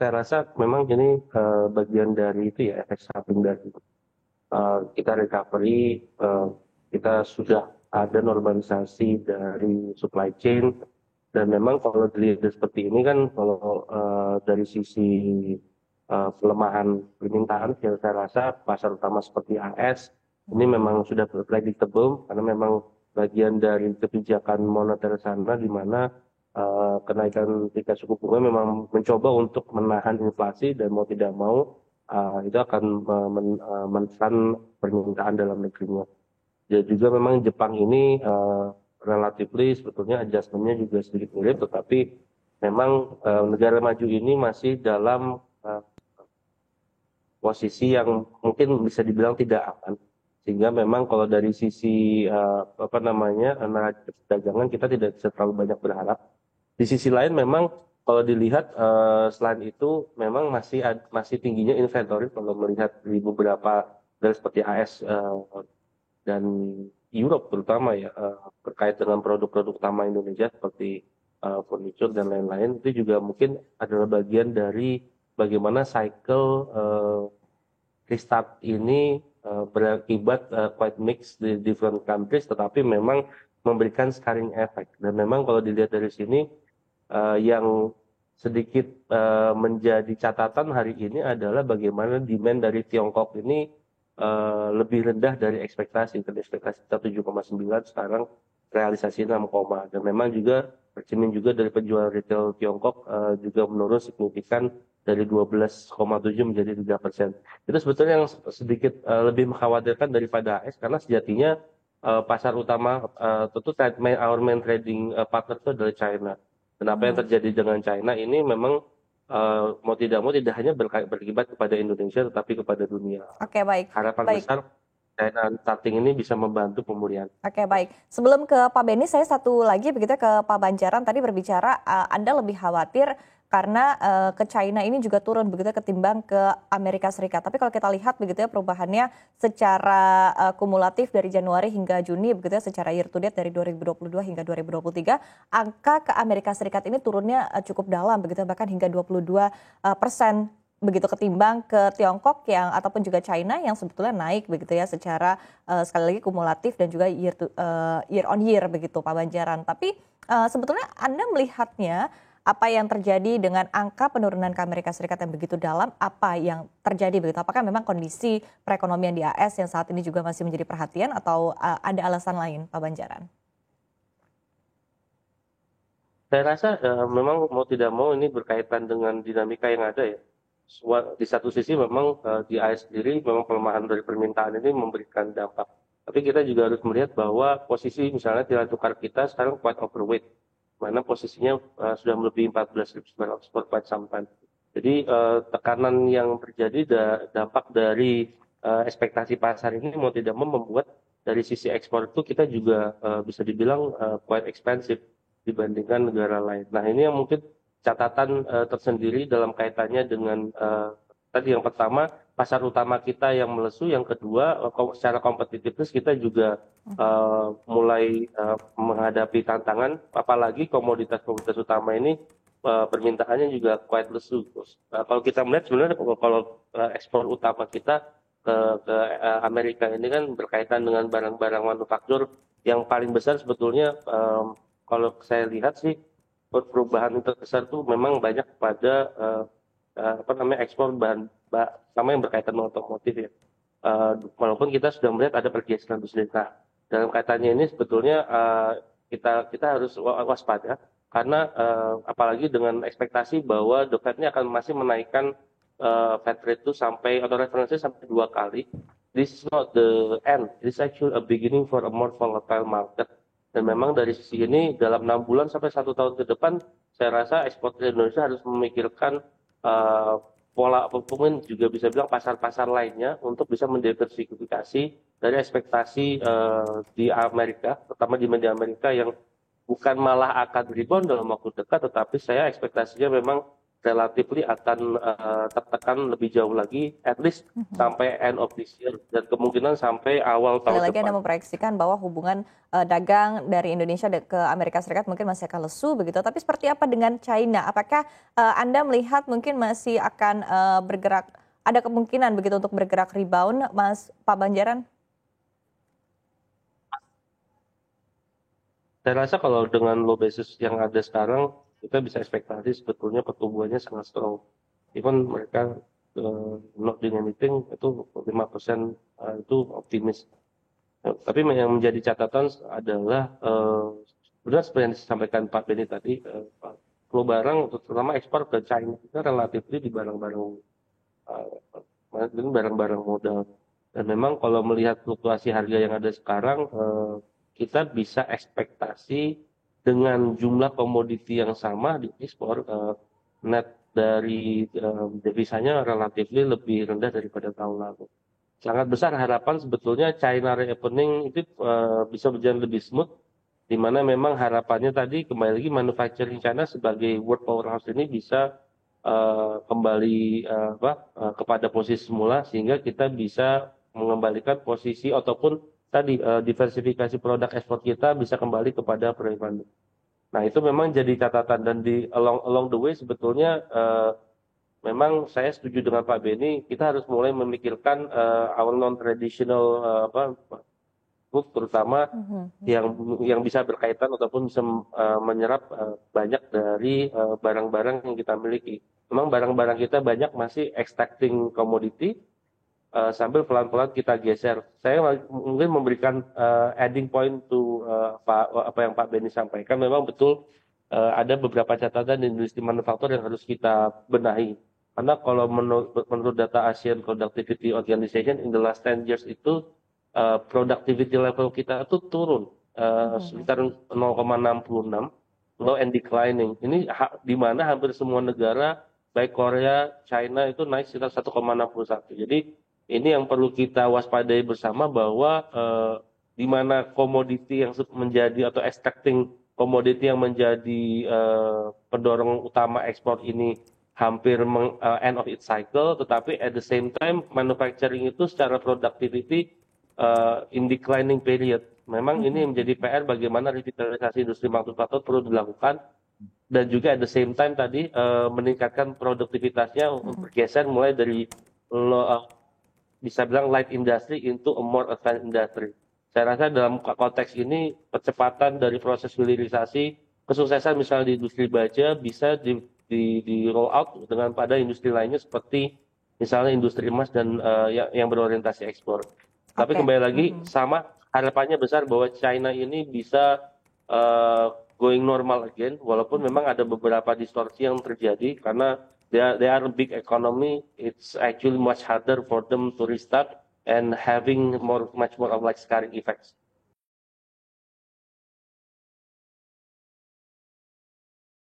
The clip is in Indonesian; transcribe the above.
saya rasa memang ini bagian dari itu ya, efek samping dari kita recovery, kita sudah ada normalisasi dari supply chain, dan memang kalau dilihat seperti ini kan, kalau dari sisi pelemahan permintaan, ya saya rasa pasar utama seperti AS ini memang sudah predictable karena memang bagian dari kebijakan moneter sana, di mana kenaikan tingkat suku bunga memang mencoba untuk menahan inflasi, dan mau tidak mau itu akan menekan permintaan dalam negerinya. Ya juga memang Jepang ini relatively sebetulnya adjustment-nya juga sedikit mirip, tetapi memang negara maju ini masih dalam posisi yang mungkin bisa dibilang tidak aman. Sehingga memang kalau dari sisi neraca perdagangan kita tidak bisa terlalu banyak berharap. Di sisi lain memang kalau dilihat selain itu memang masih tingginya inventory kalau melihat di beberapa negara seperti AS dan Europe terutama ya, terkait dengan produk-produk utama Indonesia seperti furniture dan lain-lain, itu juga mungkin adalah bagian dari bagaimana cycle restart ini berakibat quite mixed di different countries, tetapi memang memberikan scarring effect. Dan memang kalau dilihat dari sini, yang sedikit menjadi catatan hari ini adalah bagaimana demand dari Tiongkok ini lebih rendah dari ekspektasi. Tadi ekspektasi kita 7,9, sekarang realisasi 6, dan memang juga tercermin juga dari penjualan retail Tiongkok juga menurun signifikan dari 12,7 menjadi 3%. Itu sebetulnya yang sedikit lebih mengkhawatirkan daripada AS, karena sejatinya pasar utama tentu our main trading partner itu adalah China. Dan apa yang terjadi dengan China ini memang mau tidak hanya berakibat kepada Indonesia, tetapi kepada dunia. Oke, baik. Harapan Baik. besar China starting ini bisa membantu pemulihan. Oke, baik. Sebelum ke Pak Beni, saya satu lagi begitu ke Pak Banjaran. Tadi berbicara Anda lebih khawatir karena ke China ini juga turun begitu ketimbang ke Amerika Serikat. Tapi kalau kita lihat begitu ya perubahannya secara kumulatif dari Januari hingga Juni begitu ya, secara year to date dari 2022 hingga 2023, angka ke Amerika Serikat ini turunnya cukup dalam begitu, bahkan hingga 22% begitu ketimbang ke Tiongkok yang ataupun juga China yang sebetulnya naik begitu ya secara sekali lagi kumulatif dan juga year on year begitu Pak Banjaran. Tapi sebetulnya Anda melihatnya apa yang terjadi dengan angka penurunan ke Amerika Serikat yang begitu dalam, apa yang terjadi begitu? Apakah memang kondisi perekonomian di AS yang saat ini juga masih menjadi perhatian atau ada alasan lain Pak Banjaran? Saya rasa memang mau tidak mau ini berkaitan dengan dinamika yang ada ya. Di satu sisi memang di AS sendiri memang pelemahan dari permintaan ini memberikan dampak. Tapi kita juga harus melihat bahwa posisi misalnya nilai tukar kita sekarang quite overweight, mana posisinya sudah melebihi 14.900 per quite some time. Jadi tekanan yang terjadi dampak dari ekspektasi pasar ini mau tidak mau membuat dari sisi ekspor itu kita juga bisa dibilang quite expensive dibandingkan negara lain. Nah, ini yang mungkin catatan tersendiri dalam kaitannya dengan tadi yang pertama pasar utama kita yang melesu, yang kedua secara kompetitifnya kita juga mulai menghadapi tantangan, apalagi komoditas-komoditas utama ini permintaannya juga quite lesu. Kalau kita melihat sebenarnya kalau ekspor utama kita ke Amerika ini kan berkaitan dengan barang-barang manufaktur yang paling besar sebetulnya. Kalau saya lihat sih perubahan terbesar itu memang banyak pada ekspor bahan sama yang berkaitan dengan otomotif ya. Walaupun kita sudah melihat ada pergeseran bisnis. Nah, dalam kaitannya ini sebetulnya kita harus waspada karena apalagi dengan ekspektasi bahwa The Fed ini akan masih menaikkan Fed rate itu sampai atau referensi sampai 2 kali. This is not the end. This is actually a beginning for a more volatile market. Dan memang dari sisi ini dalam 6 bulan sampai 1 tahun ke depan, saya rasa eksportir Indonesia harus memikirkan pola mungkin juga bisa bilang pasar-pasar lainnya untuk bisa mendiversifikasi dari ekspektasi di Amerika, terutama di media Amerika yang bukan malah akan rebound dalam waktu dekat, tetapi saya ekspektasinya memang relatively akan tertekan lebih jauh lagi, at least sampai end of this year dan kemungkinan sampai awal Sekali tahun lagi Anda depan. memproyeksikan bahwa hubungan dagang dari Indonesia ke Amerika Serikat mungkin masih akan lesu begitu. Tapi seperti apa dengan China? Apakah Anda melihat mungkin masih akan bergerak, ada kemungkinan begitu untuk bergerak rebound, Pak Banjaran? Saya rasa kalau dengan low basis yang ada sekarang, kita bisa ekspektasi sebetulnya pertumbuhannya sangat strong. Even mereka not doing anything, itu 5% itu optimis. Tapi yang menjadi catatan adalah benar seperti yang disampaikan Pak Beni tadi, flow barang, terutama ekspor ke China, itu relatif di barang-barang modal. Dan memang kalau melihat fluktuasi harga yang ada sekarang, kita bisa ekspektasi dengan jumlah komoditi yang sama di ekspor, net dari devisanya relatif lebih rendah daripada tahun lalu. Sangat besar harapan sebetulnya China reopening itu bisa berjalan lebih smooth, di mana memang harapannya tadi kembali lagi manufacturing China sebagai world powerhouse ini bisa kembali kepada posisi semula sehingga kita bisa mengembalikan posisi ataupun tadi diversifikasi produk ekspor kita bisa kembali kepada pre-pandemi. Nah itu memang jadi catatan dan di along the way sebetulnya memang saya setuju dengan Pak Beni, kita harus mulai memikirkan our non-traditional move, terutama yang bisa berkaitan ataupun bisa menyerap banyak dari barang-barang yang kita miliki. Memang barang-barang kita banyak masih extracting commodity, sambil pelan-pelan kita geser. Saya mungkin memberikan adding point to apa yang Pak Beni sampaikan. Memang betul ada beberapa catatan di industri manufaktur yang harus kita benahi. Karena kalau menurut data Asian Productivity Organization in the last 10 years itu productivity level kita itu turun sekitar 0,66, low and declining. Ini di mana hampir semua negara baik Korea, China itu naik sekitar 1,61. Jadi ini yang perlu kita waspadai bersama bahwa di mana komoditi yang menjadi atau extracting komoditi yang menjadi pendorong utama ekspor ini hampir end of its cycle, tetapi at the same time manufacturing itu secara productivity in declining period. Memang ini menjadi PR bagaimana revitalisasi industri manufaktur perlu dilakukan dan juga at the same time tadi meningkatkan produktivitasnya untuk bergeser mulai dari bisa bilang light industry into a more advanced industry. Saya rasa dalam konteks ini percepatan dari proses hilirisasi, kesuksesan misalnya di industri baja bisa di roll out dengan pada industri lainnya seperti misalnya industri emas dan yang berorientasi ekspor. Tapi kembali lagi sama harapannya besar bahwa China ini bisa going normal again, walaupun memang ada beberapa distorsi yang terjadi karena they are a big economy. It's actually much harder for them to restart and having much more of like scarring effects.